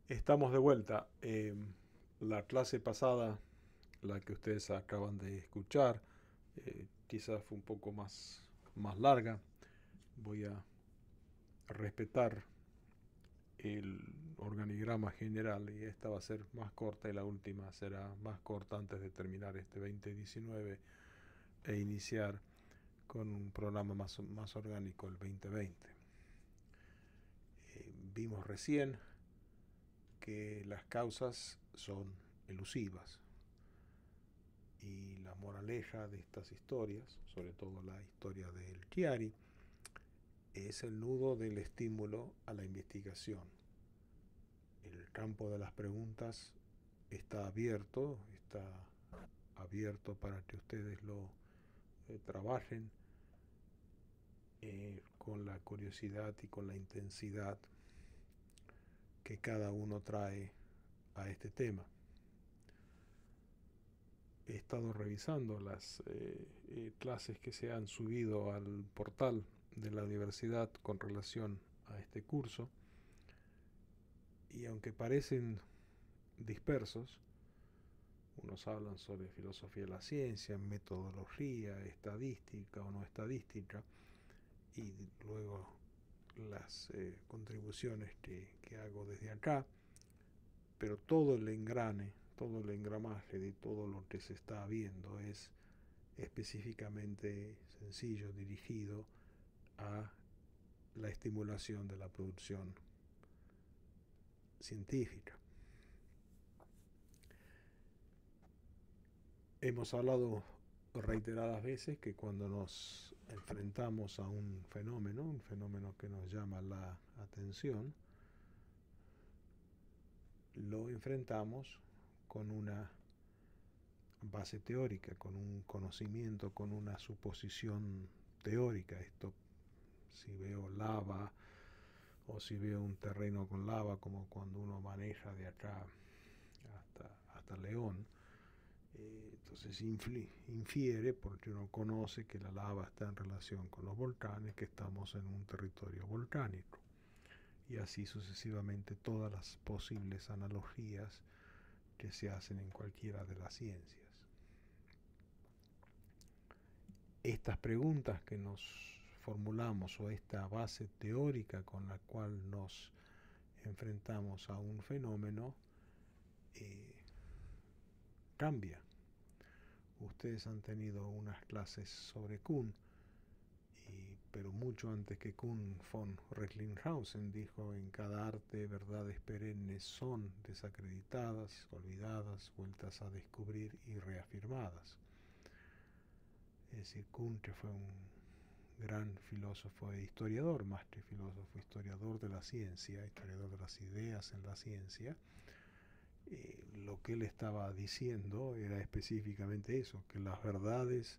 Estamos de vuelta. La clase pasada, la que ustedes acaban de escuchar, quizás fue un poco más larga. Voy a respetar el organigrama general y esta va a ser más corta y la última será más corta antes de terminar este 2019 e iniciar con un programa más orgánico el 2020. Vimos recién que las causas son elusivas. Y la moraleja de estas historias, sobre todo la historia del Chiari, es el nudo del estímulo a la investigación. El campo de las preguntas está abierto para que ustedes lo trabajen con la curiosidad y con la intensidad que cada uno trae a este tema. He estado revisando las clases que se han subido al portal de la universidad con relación a este curso y aunque parecen dispersos, unos hablan sobre filosofía de la ciencia, metodología, estadística o no estadística y luego las contribuciones que hago desde acá, pero todo el engrane, todo el engramaje de todo lo que se está viendo es específicamente sencillo, dirigido a la estimulación de la producción científica. Hemos hablado reiteradas veces que cuando nos enfrentamos a un fenómeno que nos llama la atención, lo enfrentamos con una base teórica, con un conocimiento, con una suposición teórica. Esto, si veo lava o si veo un terreno con lava, como cuando uno maneja de acá hasta León, entonces infiere, porque uno conoce que la lava está en relación con los volcanes, que estamos en un territorio volcánico. Y así sucesivamente todas las posibles analogías que se hacen en cualquiera de las ciencias. Estas preguntas que nos formulamos o esta base teórica con la cual nos enfrentamos a un fenómeno eh, cambia. Ustedes han tenido unas clases sobre Kuhn, pero mucho antes que Kuhn, von Recklinghausen dijo: en cada arte verdades perennes son desacreditadas, olvidadas, vueltas a descubrir y reafirmadas. Es decir, Kuhn, que fue un gran filósofo e historiador, más que filósofo, historiador de la ciencia, historiador de las ideas en la ciencia, lo que él estaba diciendo era específicamente eso, que las verdades,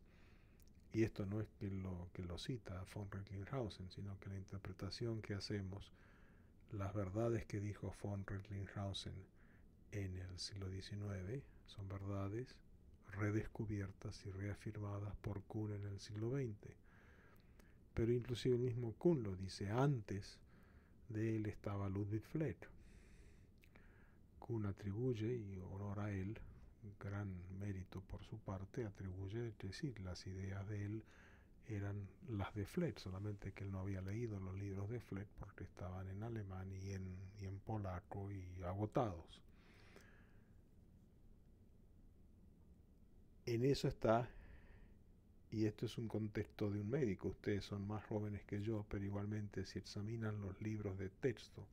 y esto no es que lo cita von Recklinghausen, sino que la interpretación que hacemos, las verdades que dijo von Recklinghausen en el siglo XIX son verdades redescubiertas y reafirmadas por Kuhn en el siglo XX. Pero inclusive el mismo Kuhn lo dice: antes de él estaba Ludwig Fleck. Kuhn atribuye, y honor a él, gran mérito por su parte, atribuye que sí, las ideas de él eran las de Fleck, solamente que él no había leído los libros de Fleck porque estaban en alemán y en polaco y agotados. En eso está, y esto es un contexto de un médico. Ustedes son más jóvenes que yo, pero igualmente si examinan los libros de texto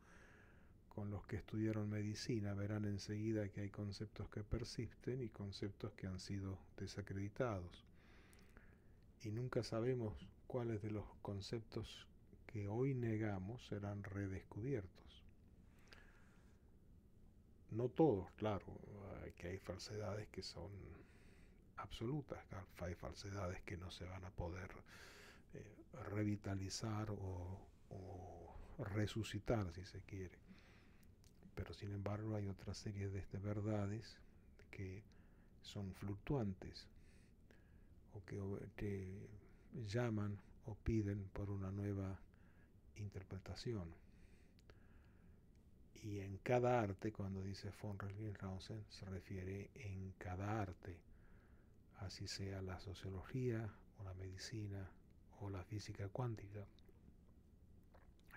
con los que estudiaron medicina, verán enseguida que hay conceptos que persisten y conceptos que han sido desacreditados. Y nunca sabemos cuáles de los conceptos que hoy negamos serán redescubiertos. No todos, claro, que hay falsedades que son absolutas, hay falsedades que no se van a poder revitalizar o resucitar, si se quiere. Pero sin embargo hay otra serie de verdades que son fluctuantes o que llaman o piden por una nueva interpretación. Y en cada arte, cuando dice von Recklinghausen, se refiere en cada arte, así sea la sociología o la medicina o la física cuántica.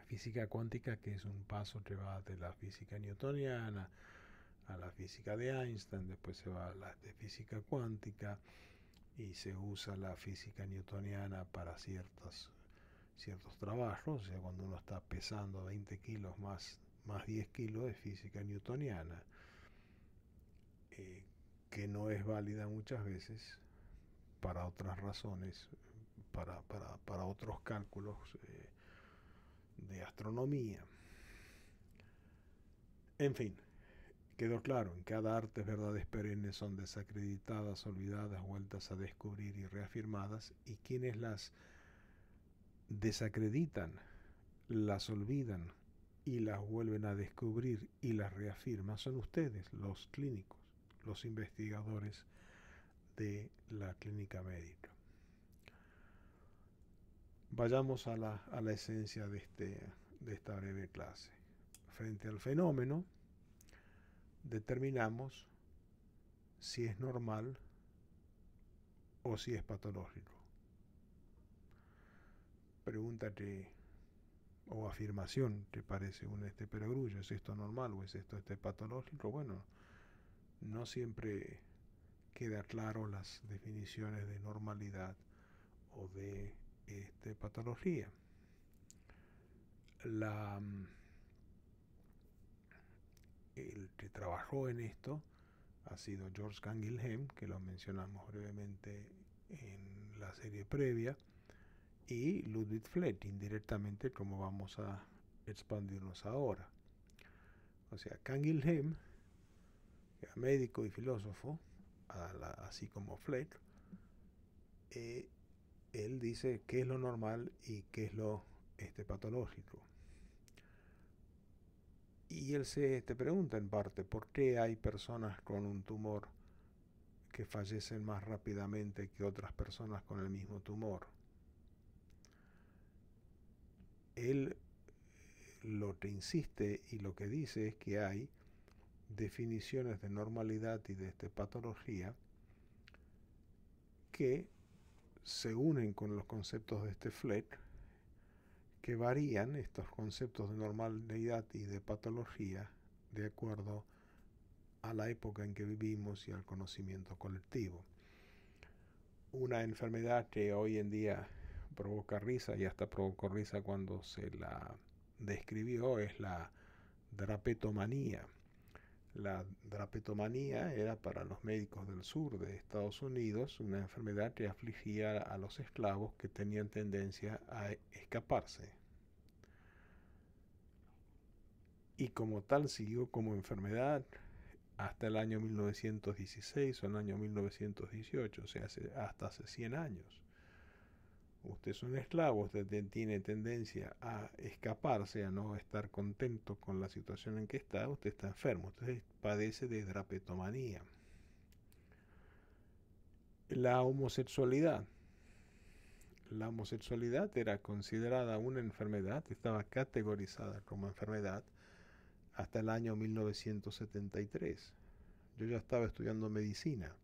Física cuántica, que es un paso que va de la física newtoniana a la física de Einstein, después se va a la de física cuántica y se usa la física newtoniana para ciertos trabajos. O sea, cuando uno está pesando 20 kilos más 10 kilos de física newtoniana, que no es válida muchas veces para otras razones, para otros cálculos de astronomía. En fin, quedó claro, en cada arte verdades perennes son desacreditadas, olvidadas, vueltas a descubrir y reafirmadas, y quienes las desacreditan, las olvidan y las vuelven a descubrir y las reafirman son ustedes, los clínicos, los investigadores de la clínica médica. Vayamos a la esencia de esta breve clase. Frente al fenómeno, determinamos si es normal o si es patológico. Pregúntate o afirmación, ¿te parece un perogrullo? ¿Es esto normal o es esto patológico? Bueno, no siempre queda claro las definiciones de normalidad o de patología. El que trabajó en esto ha sido George Canguilhem, que lo mencionamos brevemente en la serie previa, y Ludwig Fleth, indirectamente, como vamos a expandirnos ahora. O sea, Canguilhem, era médico y filósofo, así como Fleth, él dice qué es lo normal y qué es lo patológico. Y él se pregunta en parte por qué hay personas con un tumor que fallecen más rápidamente que otras personas con el mismo tumor. Él lo que insiste y lo que dice es que hay definiciones de normalidad y de patología que se unen con los conceptos de Fleth, que varían estos conceptos de normalidad y de patología de acuerdo a la época en que vivimos y al conocimiento colectivo. Una enfermedad que hoy en día provoca risa, y hasta provocó risa cuando se la describió, es la drapetomanía. La drapetomanía era para los médicos del sur de Estados Unidos una enfermedad que afligía a los esclavos que tenían tendencia a escaparse. Y como tal siguió como enfermedad hasta el año 1916 o el año 1918, o sea, hasta hace 100 años. Usted es un esclavo, usted tiene tendencia a escaparse, a no estar contento con la situación en que está, usted está enfermo, usted padece de drapetomanía. La homosexualidad. La homosexualidad era considerada una enfermedad, estaba categorizada como enfermedad hasta el año 1973. Yo ya estaba estudiando medicina.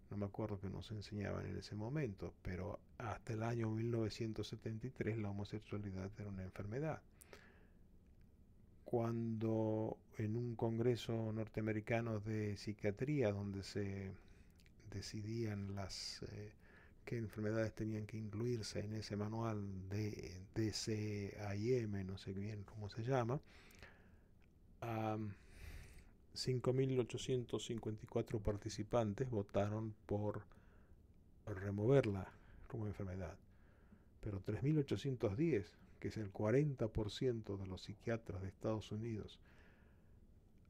No me acuerdo que nos enseñaban en ese momento, pero hasta el año 1973 la homosexualidad era una enfermedad. Cuando en un congreso norteamericano de psiquiatría, donde se decidían qué enfermedades tenían que incluirse en ese manual de DCIM, no sé bien cómo se llama, 5.854 participantes votaron por removerla como enfermedad, pero 3.810, que es el 40% de los psiquiatras de Estados Unidos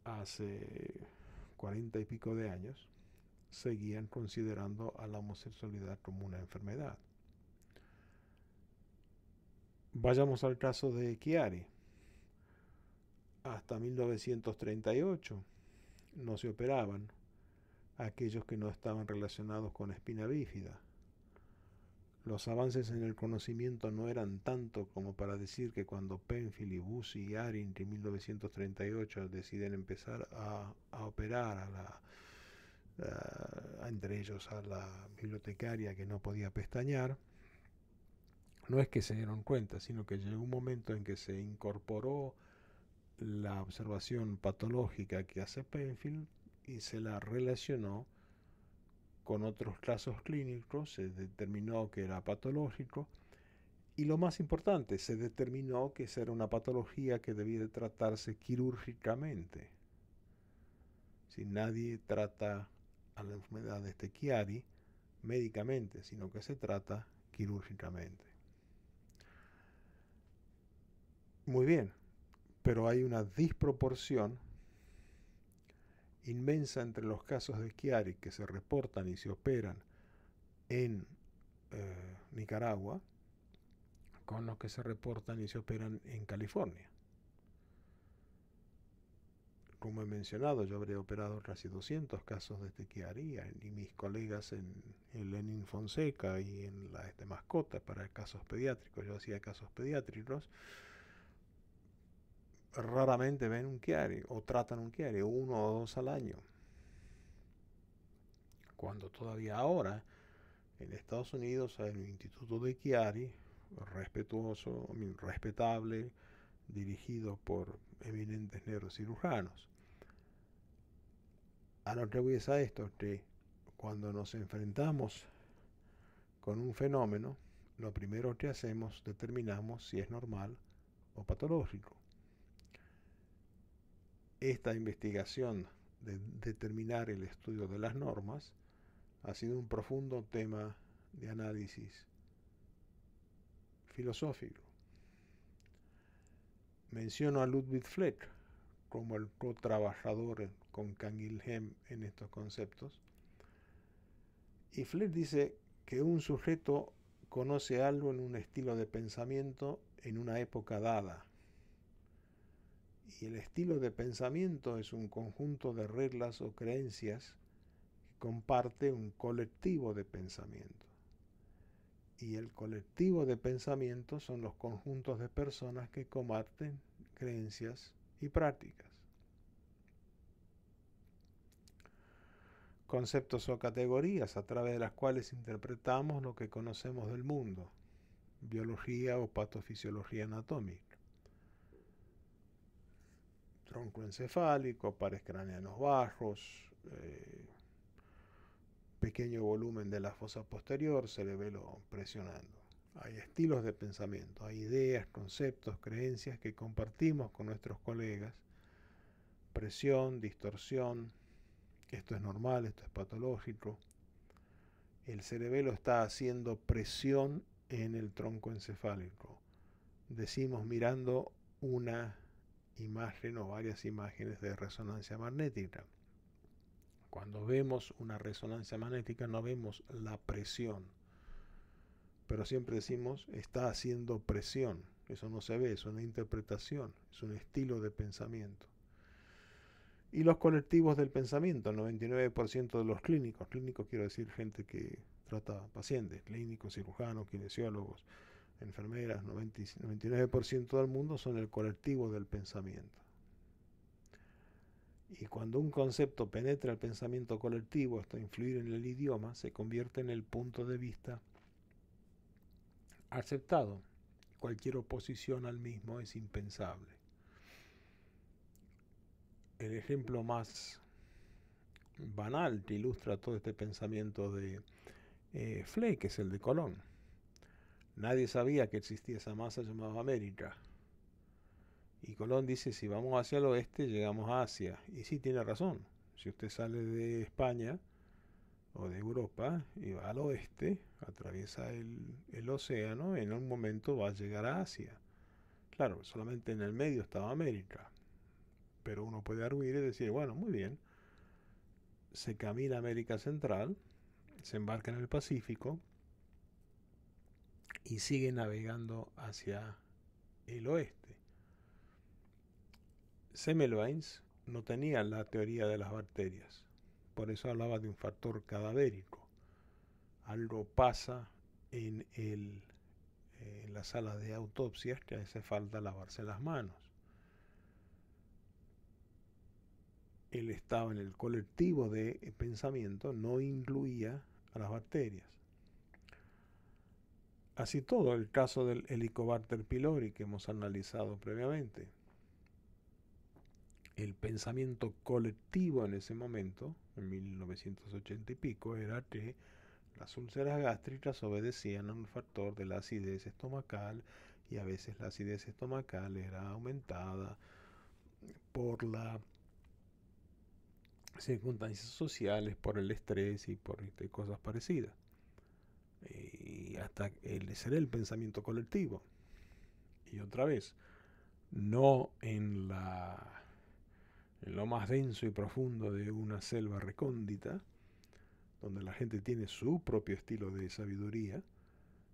hace 40 y pico de años, seguían considerando a la homosexualidad como una enfermedad. Vayamos al caso de Chiari. Hasta 1938 no se operaban a aquellos que no estaban relacionados con espina bífida. los avances en el conocimiento no eran tanto como para decir que cuando Penfield y Bussy y Arendt en 1938 deciden empezar a operar entre ellos a la bibliotecaria que no podía pestañear, no es que se dieron cuenta, sino que llegó un momento en que se incorporó la observación patológica que hace Penfield y se la relacionó con otros casos clínicos, se determinó que era patológico y lo más importante, se determinó que esa era una patología que debía de tratarse quirúrgicamente. Si nadie trata a la enfermedad de Chiari médicamente, sino que se trata quirúrgicamente. Muy bien, pero hay una disproporción inmensa entre los casos de Chiari que se reportan y se operan en Nicaragua con los que se reportan y se operan en California. Como he mencionado, yo habré operado casi 200 casos de Chiari y mis colegas en Lenin Fonseca y en la mascota para casos pediátricos, yo hacía casos pediátricos, raramente ven un Chiari o tratan un Chiari, 1 o 2 al año. Cuando todavía ahora en Estados Unidos hay un instituto de Chiari respetuoso, respetable, dirigido por eminentes neurocirujanos. A lo que voy es a esto, que cuando nos enfrentamos con un fenómeno, lo primero que hacemos, determinamos si es normal o patológico. Esta investigación de determinar el estudio de las normas ha sido un profundo tema de análisis filosófico. Menciono a Ludwig Fleck como el co-trabajador con Canguilhem en estos conceptos. Y Fleck dice que un sujeto conoce algo en un estilo de pensamiento en una época dada. Y el estilo de pensamiento es un conjunto de reglas o creencias que comparte un colectivo de pensamiento. Y el colectivo de pensamiento son los conjuntos de personas que comparten creencias y prácticas. Conceptos o categorías a través de las cuales interpretamos lo que conocemos del mundo, biología o patofisiología anatómica. Tronco encefálico, pares craneanos bajos, pequeño volumen de la fosa posterior, cerebelo presionando. Hay estilos de pensamiento, hay ideas, conceptos, creencias que compartimos con nuestros colegas. Presión, distorsión, esto es normal, esto es patológico. El cerebelo está haciendo presión en el tronco encefálico. Decimos mirando una imagen o varias imágenes de resonancia magnética. Cuando vemos una resonancia magnética no vemos la presión, pero siempre decimos está haciendo presión. Eso no se ve, es una interpretación, es un estilo de pensamiento. Y los colectivos del pensamiento, el 99% de los clínicos quiero decir gente que trata pacientes, clínicos, cirujanos, kinesiólogos, enfermeras, 99% del mundo son el colectivo del pensamiento. Y cuando un concepto penetra el pensamiento colectivo hasta influir en el idioma, se convierte en el punto de vista aceptado. Cualquier oposición al mismo es impensable. El ejemplo más banal que ilustra todo este pensamiento de Fleck es el de Colón. Nadie sabía que existía esa masa llamada América. Y Colón dice, si vamos hacia el oeste, llegamos a Asia. Y sí, tiene razón. Si usted sale de España o de Europa y va al oeste, atraviesa el océano, en un momento va a llegar a Asia. Claro, solamente en el medio estaba América. Pero uno puede arguir y decir, bueno, muy bien. Se camina a América Central, se embarca en el Pacífico y sigue navegando hacia el oeste. Semmelweis no tenía la teoría de las bacterias, por eso hablaba de un factor cadavérico. Algo pasa en la sala de autopsias que hace falta lavarse las manos. Él estaba en el colectivo de pensamiento, no incluía a las bacterias. Así todo, el caso del Helicobacter pylori que hemos analizado previamente. El pensamiento colectivo en ese momento, en 1980 y pico, era que las úlceras gástricas obedecían a un factor de la acidez estomacal, y a veces la acidez estomacal era aumentada por las circunstancias sociales, por el estrés y por cosas parecidas. Y hasta ese era el pensamiento colectivo. Y otra vez, no en lo más denso y profundo de una selva recóndita, donde la gente tiene su propio estilo de sabiduría,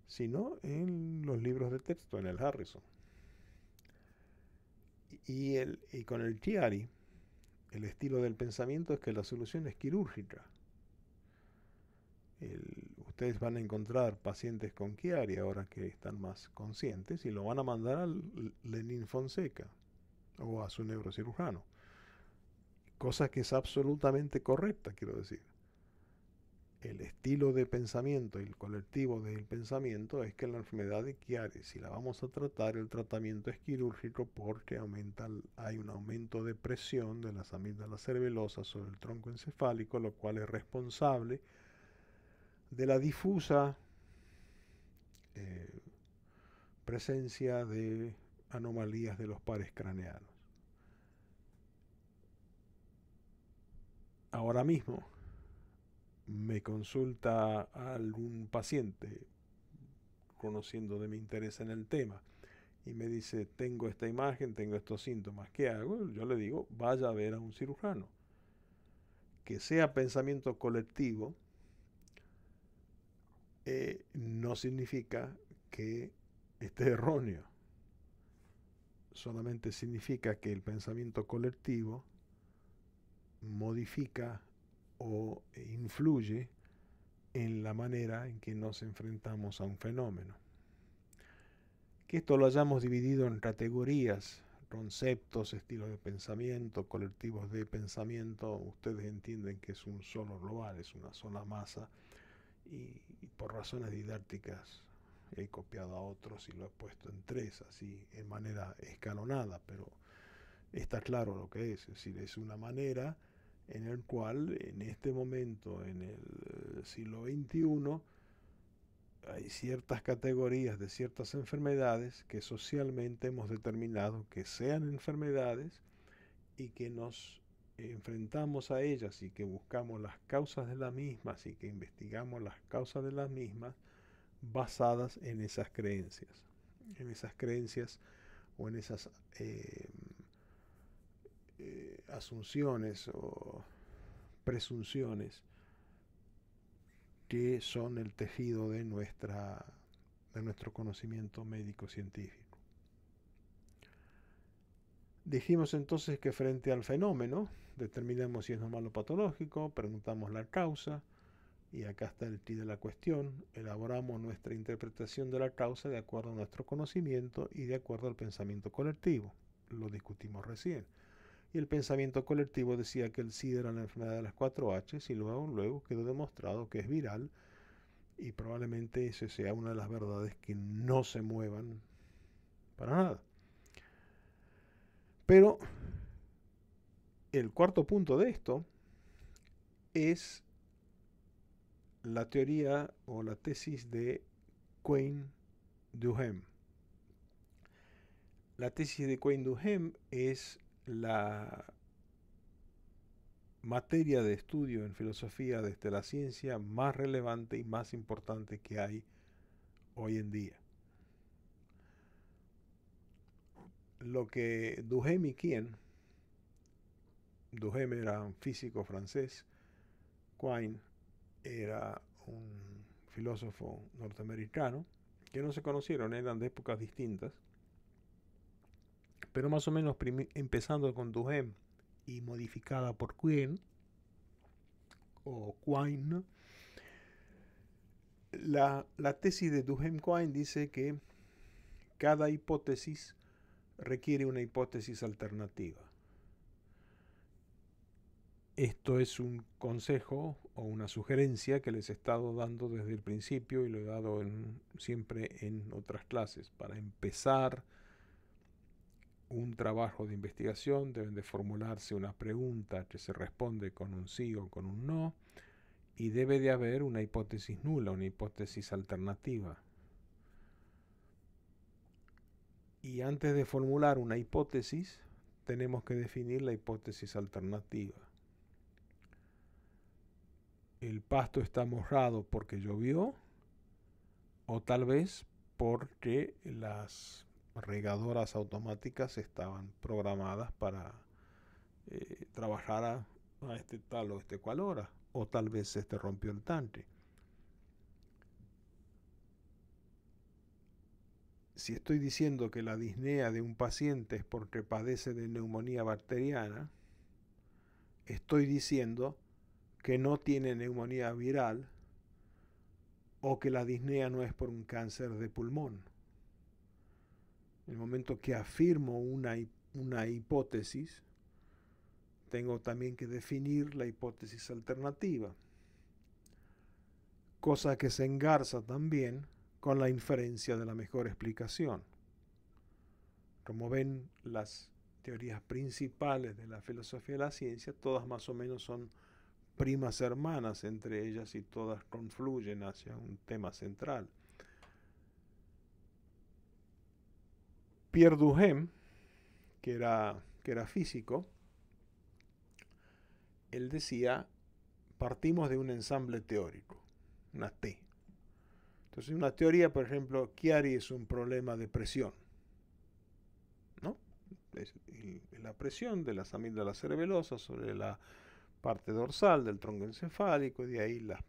sino en los libros de texto, en el Harrison. Y con el Chiari, el estilo del pensamiento es que la solución es quirúrgica. Ustedes van a encontrar pacientes con Chiari ahora que están más conscientes y lo van a mandar al Lenin Fonseca o a su neurocirujano. Cosa que es absolutamente correcta, quiero decir. El estilo de pensamiento y el colectivo del pensamiento es que la enfermedad de Chiari, si la vamos a tratar, el tratamiento es quirúrgico porque hay un aumento de presión de las amígdalas cerebelosas sobre el tronco encefálico, lo cual es responsable de la difusa presencia de anomalías de los pares craneanos. Ahora mismo me consulta algún paciente conociendo de mi interés en el tema y me dice, tengo esta imagen, tengo estos síntomas, ¿qué hago? Yo le digo, vaya a ver a un cirujano. Que sea pensamiento colectivo no significa que esté erróneo. Solamente significa que el pensamiento colectivo modifica o influye en la manera en que nos enfrentamos a un fenómeno. Que esto lo hayamos dividido en categorías, conceptos, estilos de pensamiento, colectivos de pensamiento, ustedes entienden que es un solo global, es una sola masa, y por razones didácticas he copiado a otros y lo he puesto en tres, así en manera escalonada, pero está claro lo que es decir, es una manera en el cual en este momento, en el siglo XXI, hay ciertas categorías de ciertas enfermedades que socialmente hemos determinado que sean enfermedades y que nos enfrentamos a ellas y que buscamos las causas de las mismas y que investigamos las causas de las mismas basadas en esas creencias o en esas asunciones o presunciones que son el tejido de nuestro conocimiento médico-científico. Dijimos entonces que frente al fenómeno, determinamos si es normal o patológico, preguntamos la causa, y acá está el quid de la cuestión, elaboramos nuestra interpretación de la causa de acuerdo a nuestro conocimiento y de acuerdo al pensamiento colectivo. Lo discutimos recién. Y el pensamiento colectivo decía que el SIDA era la enfermedad de las 4H y luego quedó demostrado que es viral, y probablemente esa sea una de las verdades que no se muevan para nada. Pero el cuarto punto de esto es la teoría o la tesis de Cohen-Duhem. La tesis de Cohen-Duhem es la materia de estudio en filosofía desde la ciencia más relevante y más importante que hay hoy en día. Lo que Duhem y Quien, Duhem era un físico francés, Quine era un filósofo norteamericano, que no se conocieron, eran de épocas distintas, pero más o menos empezando con Duhem y modificada por Quine o Quine, La tesis de Duhem-Quine dice que cada hipótesis requiere una hipótesis alternativa. Esto es un consejo o una sugerencia que les he estado dando desde el principio y lo he dado siempre en otras clases. Para empezar un trabajo de investigación deben de formularse una pregunta que se responde con un sí o con un no, y debe de haber una hipótesis nula, una hipótesis alternativa. Y antes de formular una hipótesis, tenemos que definir la hipótesis alternativa. El pasto está mojado porque llovió, o tal vez porque las regadoras automáticas estaban programadas para trabajar a este tal o este cual hora, o tal vez se te rompió el tanque. Si estoy diciendo que la disnea de un paciente es porque padece de neumonía bacteriana, estoy diciendo que no tiene neumonía viral o que la disnea no es por un cáncer de pulmón. En el momento que afirmo una hipótesis, tengo también que definir la hipótesis alternativa, cosa que se engarza también con la inferencia de la mejor explicación. Como ven, las teorías principales de la filosofía de la ciencia, todas más o menos son primas hermanas entre ellas y todas confluyen hacia un tema central. Pierre Duhem, que era físico, él decía, partimos de un ensamble teórico, una T. Entonces, una teoría, por ejemplo, Chiari es un problema de presión, ¿no? Es la presión de las amígdalas cerebelosas sobre la parte dorsal del tronco encefálico, y de ahí las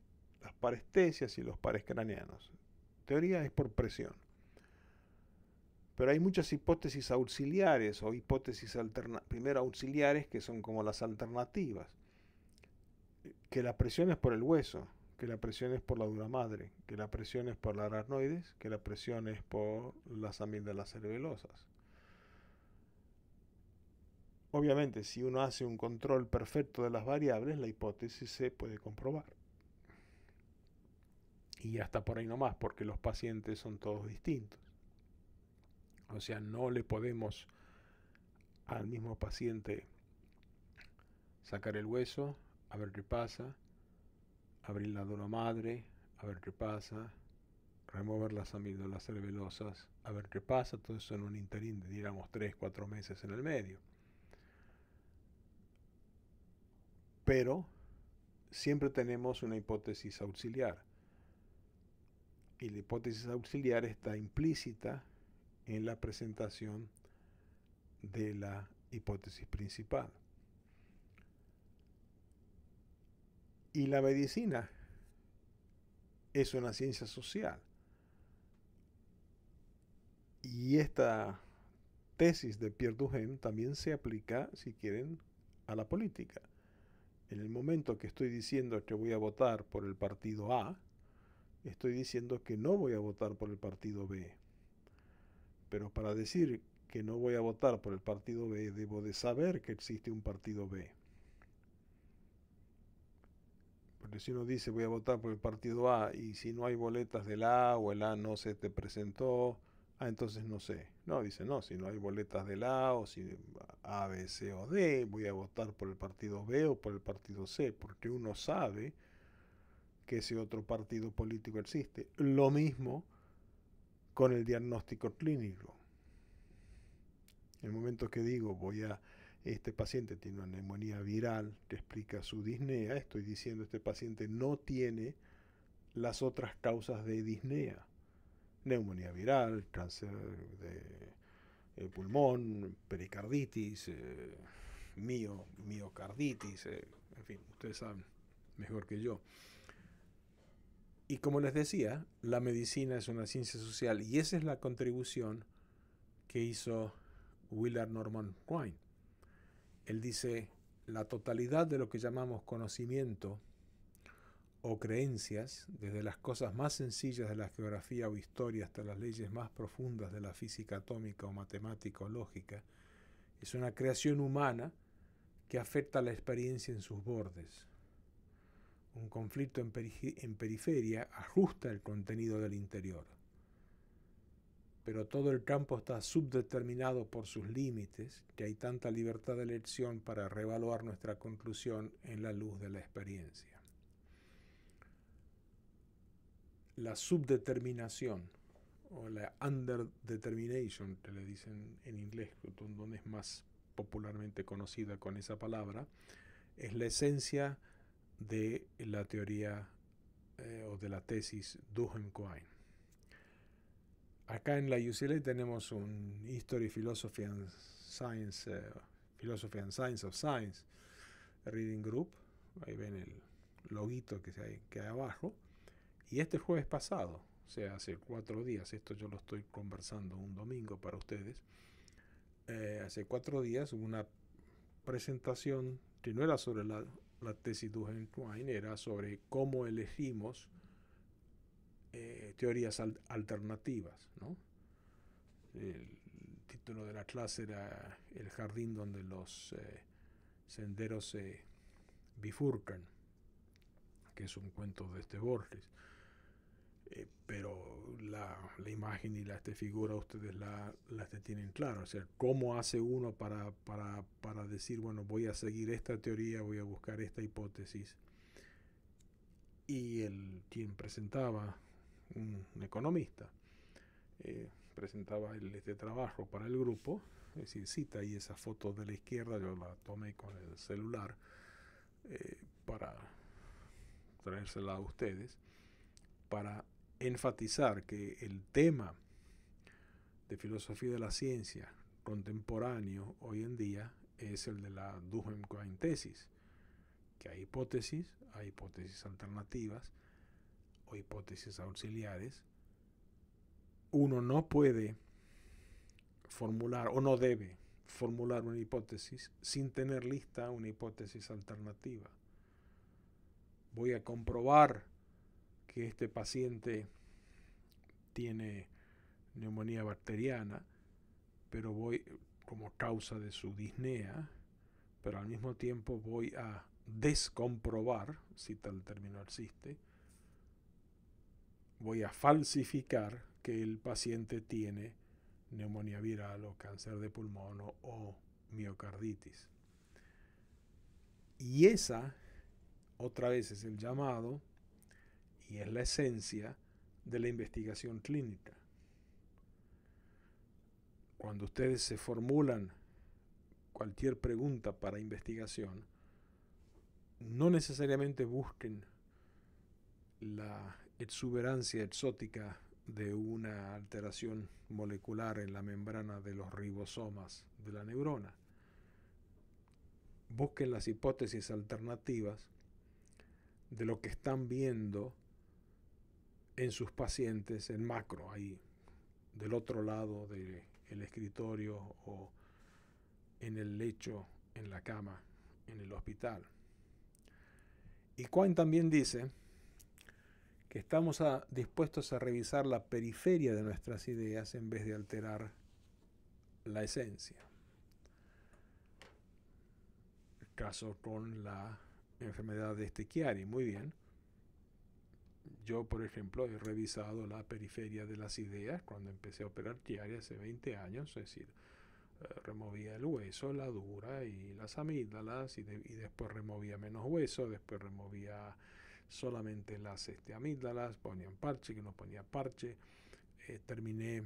parestesias y los pares craneanos. Teoría es por presión. Pero hay muchas hipótesis auxiliares o hipótesis primero auxiliares, que son como las alternativas. Que la presión es por el hueso, que la presión es por la dura madre, que la presión es por la aracnoides, que la presión es por las amígdalas cerebelosas. Obviamente, si uno hace un control perfecto de las variables, la hipótesis se puede comprobar. Y hasta por ahí nomás, porque los pacientes son todos distintos. O sea, no le podemos al mismo paciente sacar el hueso, a ver qué pasa, abrir la dura madre, a ver qué pasa, remover las amígdalas cerebelosas, a ver qué pasa, todo eso en un interín de, digamos, 3-4 meses en el medio. Pero siempre tenemos una hipótesis auxiliar. Y la hipótesis auxiliar está implícita en la presentación de la hipótesis principal. Y la medicina es una ciencia social. Y esta tesis de Pierre Duhem también se aplica, si quieren, a la política. En el momento que estoy diciendo que voy a votar por el partido A, estoy diciendo que no voy a votar por el partido B. Pero para decir que no voy a votar por el partido B, debo de saber que existe un partido B. Porque si uno dice voy a votar por el partido A y si no hay boletas del A o el A no se te presentó, entonces no sé. No, dice no, si no hay boletas del A o si A, B, C o D, voy a votar por el partido B o por el partido C, porque uno sabe que ese otro partido político existe. Lo mismo con el diagnóstico clínico. En el momento que digo este paciente tiene una neumonía viral que explica su disnea, estoy diciendo este paciente no tiene las otras causas de disnea. Neumonía viral, cáncer de pulmón, pericarditis, miocarditis, en fin, ustedes saben mejor que yo. Y como les decía, la medicina es una ciencia social y esa es la contribución que hizo Willard Norman Quine. Él dice, la totalidad de lo que llamamos conocimiento o creencias, desde las cosas más sencillas de la geografía o historia hasta las leyes más profundas de la física atómica o matemática o lógica, es una creación humana que afecta la experiencia en sus bordes. Un conflicto en periferia ajusta el contenido del interior. Pero todo el campo está subdeterminado por sus límites, que hay tanta libertad de elección para reevaluar nuestra conclusión en la luz de la experiencia. La subdeterminación, o la underdetermination, que le dicen en inglés, donde es más popularmente conocida con esa palabra, es la esencia de la teoría o de la tesis Duhem-Quine. Acá en la UCLA tenemos un History, Philosophy and Science, Philosophy and Science of Science Reading Group. Ahí ven el loguito que hay abajo. Y este jueves pasado, o sea, hace 4 días, esto yo lo estoy conversando un domingo para ustedes, hace 4 días hubo una presentación que no era sobre la tesis Duhem-Quine, era sobre cómo elegimos teorías alternativas, ¿no? El título de la clase era El jardín donde los senderos se bifurcan, que es un cuento de Borges. Pero la imagen y la figura ustedes las tienen claro. O sea, cómo hace uno para decir, bueno, voy a seguir esta teoría, voy a buscar esta hipótesis. Y quien presentaba, un economista, presentaba este trabajo para el grupo, es decir, cita ahí esa foto de la izquierda, yo la tomé con el celular para traérsela a ustedes, para enfatizar que el tema de filosofía de la ciencia contemporáneo hoy en día es el de la Duhem-Quine tesis, que hay hipótesis alternativas o hipótesis auxiliares. Uno no puede formular o no debe formular una hipótesis sin tener lista una hipótesis alternativa. Voy a comprobar que este paciente tiene neumonía bacteriana, pero voy como causa de su disnea, pero al mismo tiempo voy a descomprobar, si tal término existe, voy a falsificar que el paciente tiene neumonía viral o cáncer de pulmón o miocarditis. Y esa, otra vez, es el llamado y es la esencia de la investigación clínica. Cuando ustedes se formulan cualquier pregunta para investigación, no necesariamente busquen la exuberancia exótica de una alteración molecular en la membrana de los ribosomas de la neurona. Busquen las hipótesis alternativas de lo que están viendo en sus pacientes en macro, ahí del otro lado del escritorio o en el lecho, en la cama, en el hospital. Y Quine también dice que estamos dispuestos a revisar la periferia de nuestras ideas en vez de alterar la esencia. El caso con la enfermedad de Chiari, muy bien. Yo, por ejemplo, he revisado la periferia de las ideas cuando empecé a operar Chiari hace 20 años, es decir, removía el hueso, la dura y las amígdalas, y después removía menos hueso, después removía solamente las amígdalas, ponían parche, que no ponía parche, terminé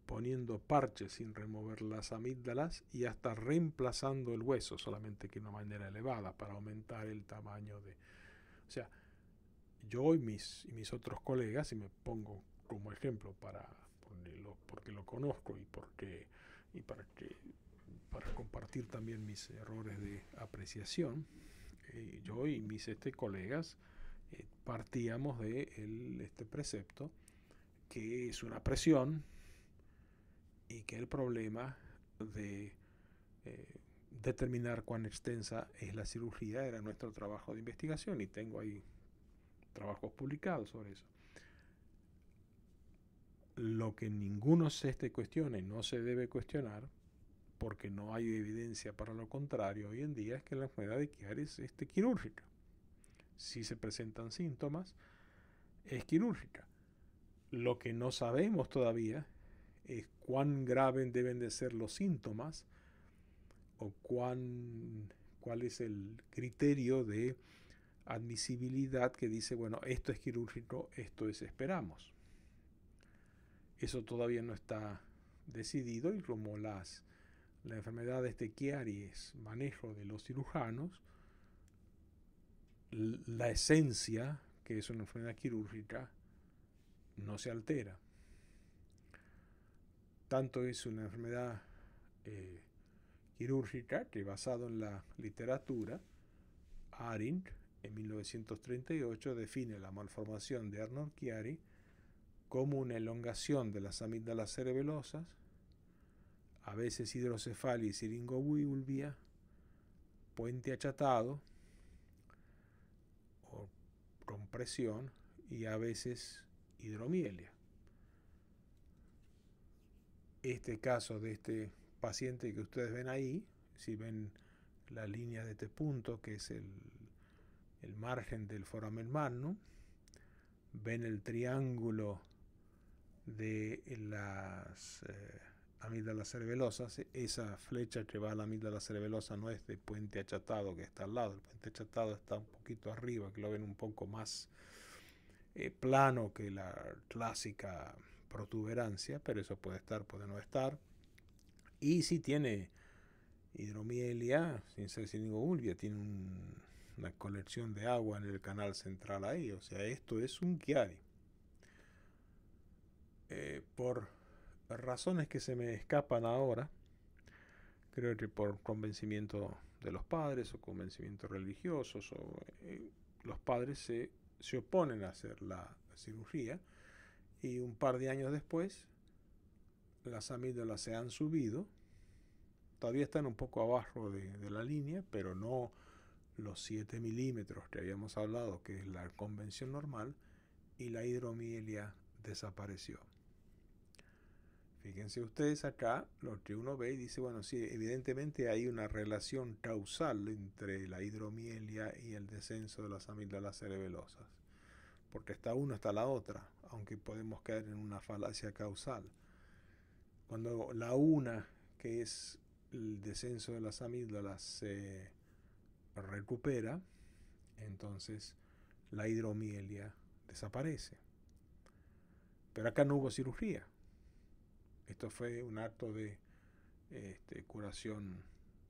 poniendo parche sin remover las amígdalas y hasta reemplazando el hueso, solamente que de una manera elevada para aumentar el tamaño de... O sea, yo y mis otros colegas, y me pongo como ejemplo porque lo conozco y para compartir también mis errores de apreciación, yo y mis colegas partíamos de este precepto que es una presión y que el problema de determinar cuán extensa es la cirugía era nuestro trabajo de investigación y tengo ahí trabajos publicados sobre eso. Lo que ninguno se cuestiona y no se debe cuestionar, porque no hay evidencia para lo contrario hoy en día, es que la enfermedad de Chiari es quirúrgica. Si se presentan síntomas, es quirúrgica. Lo que no sabemos todavía es cuán graves deben de ser los síntomas o cuál es el criterio de admisibilidad que dice, bueno, esto es quirúrgico, esto es esperamos. Eso todavía no está decidido y como la enfermedad de Chiari es manejo de los cirujanos, la esencia, que es una enfermedad quirúrgica, no se altera. Tanto es una enfermedad quirúrgica que, basado en la literatura, Arendt en 1938 define la malformación de Arnold Chiari como una elongación de las amígdalas cerebelosas, a veces hidrocefalia y siringobulbia, puente achatado o compresión, y a veces hidromielia. Este caso de este paciente que ustedes ven ahí, si ven la línea de este punto, que es el margen del foramen magnum, ven el triángulo de las amígdalas cerebelosas. Esa flecha que va a la amígdala cerebelosa no es de puente achatado que está al lado, el puente achatado está un poquito arriba, que lo ven un poco más plano que la clásica protuberancia, pero eso puede estar, puede no estar. Y si tiene hidromielia, sin ser siringobulbia, tiene una colección de agua en el canal central ahí, o sea, esto es un Chiari. Por razones que se me escapan ahora, creo que por convencimiento de los padres o convencimientos religiosos, los padres se oponen a hacer la cirugía, y un par de años después las amígdalas se han subido, todavía están un poco abajo de la línea, pero no los 7 milímetros que habíamos hablado, que es la convención normal, y la hidromielia desapareció. Fíjense ustedes acá, lo que uno ve y dice, bueno, sí, evidentemente hay una relación causal entre la hidromielia y el descenso de las amígdalas cerebelosas, porque está una, está la otra, aunque podemos caer en una falacia causal. Cuando la una, que es el descenso de las amígdalas, se recupera, entonces la hidromielia desaparece. Pero acá no hubo cirugía. Esto fue un acto de curación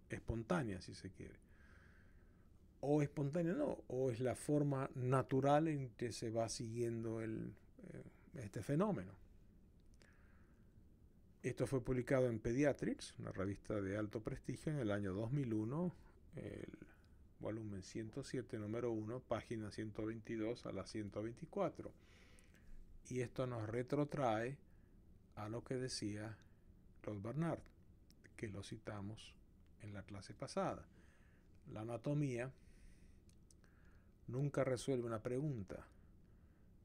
espontánea, si se quiere. O espontánea no, o es la forma natural en que se va siguiendo este fenómeno. Esto fue publicado en Pediatrics, una revista de alto prestigio, en el año 2001, el volumen 107, número 1, página 122 a la 124. Y esto nos retrotrae a lo que decía Claude Bernard, que lo citamos en la clase pasada. La anatomía nunca resuelve una pregunta.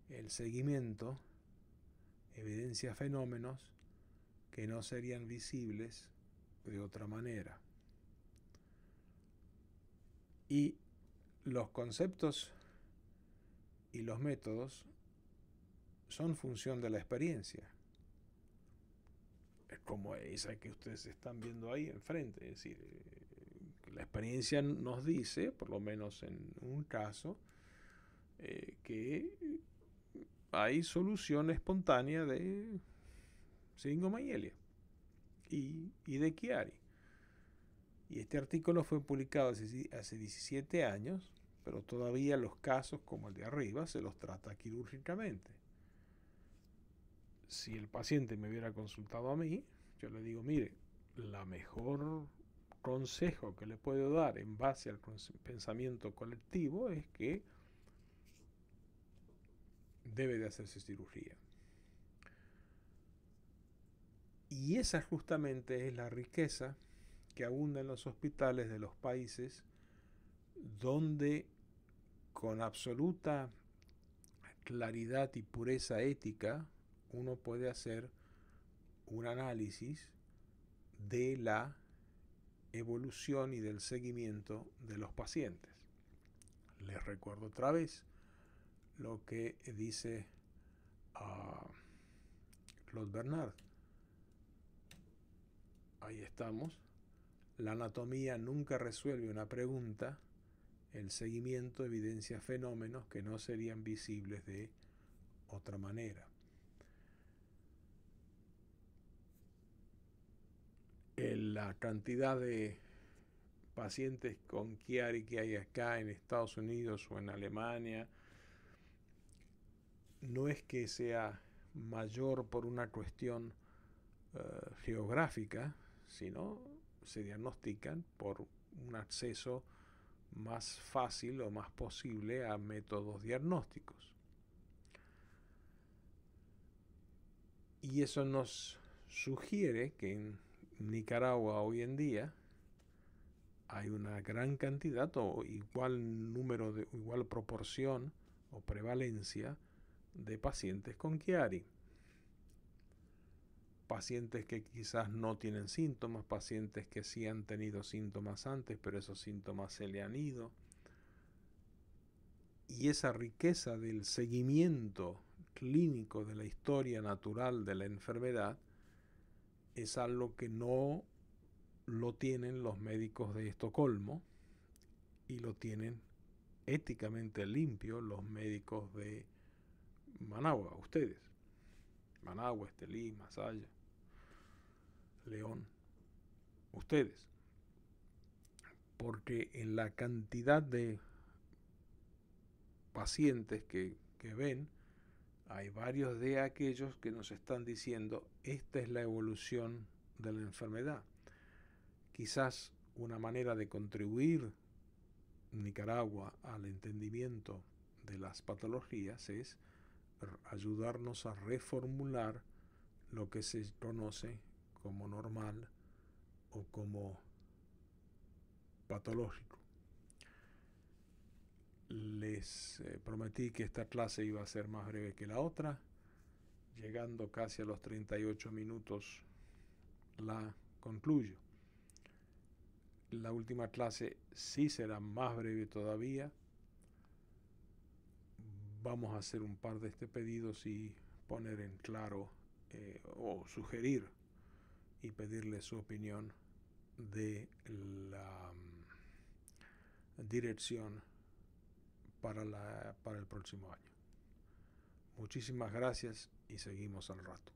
El seguimiento evidencia fenómenos que no serían visibles de otra manera. Y los conceptos y los métodos son función de la experiencia, como esa que ustedes están viendo ahí enfrente. Es decir, la experiencia nos dice, por lo menos en un caso, que hay solución espontánea de siringomielia y de Chiari. Y este artículo fue publicado hace 17 años, pero todavía los casos como el de arriba se los trata quirúrgicamente. Si el paciente me hubiera consultado a mí, yo le digo, mire, la mejor consejo que le puedo dar en base al pensamiento colectivo es que debe de hacerse cirugía. Y esa justamente es la riqueza que abunda en los hospitales de los países donde con absoluta claridad y pureza ética uno puede hacer un análisis de la evolución y del seguimiento de los pacientes. Les recuerdo otra vez lo que dice Claude Bernard. Ahí estamos. La anatomía nunca resuelve una pregunta. El seguimiento evidencia fenómenos que no serían visibles de otra manera. La cantidad de pacientes con Chiari que hay acá en Estados Unidos o en Alemania no es que sea mayor por una cuestión geográfica, sino se diagnostican por un acceso más fácil o más posible a métodos diagnósticos. Y eso nos sugiere que en Nicaragua hoy en día hay una gran cantidad o igual número de igual proporción o prevalencia de pacientes con Chiari. Pacientes que quizás no tienen síntomas, pacientes que sí han tenido síntomas antes, pero esos síntomas se le han ido. Y esa riqueza del seguimiento clínico de la historia natural de la enfermedad es algo que no lo tienen los médicos de Estocolmo y lo tienen éticamente limpio los médicos de Managua, ustedes. Managua, Estelí, Masaya, León, ustedes. Porque en la cantidad de pacientes que ven, hay varios de aquellos que nos están diciendo, esta es la evolución de la enfermedad. Quizás una manera de contribuir Nicaragua al entendimiento de las patologías es ayudarnos a reformular lo que se conoce como normal o como patológico. Les prometí que esta clase iba a ser más breve que la otra. Llegando casi a los 38 minutos la concluyo. La última clase sí será más breve todavía. Vamos a hacer un par de pedidos y poner en claro o sugerir y pedirle su opinión de la dirección para el próximo año. Muchísimas gracias y seguimos al rato.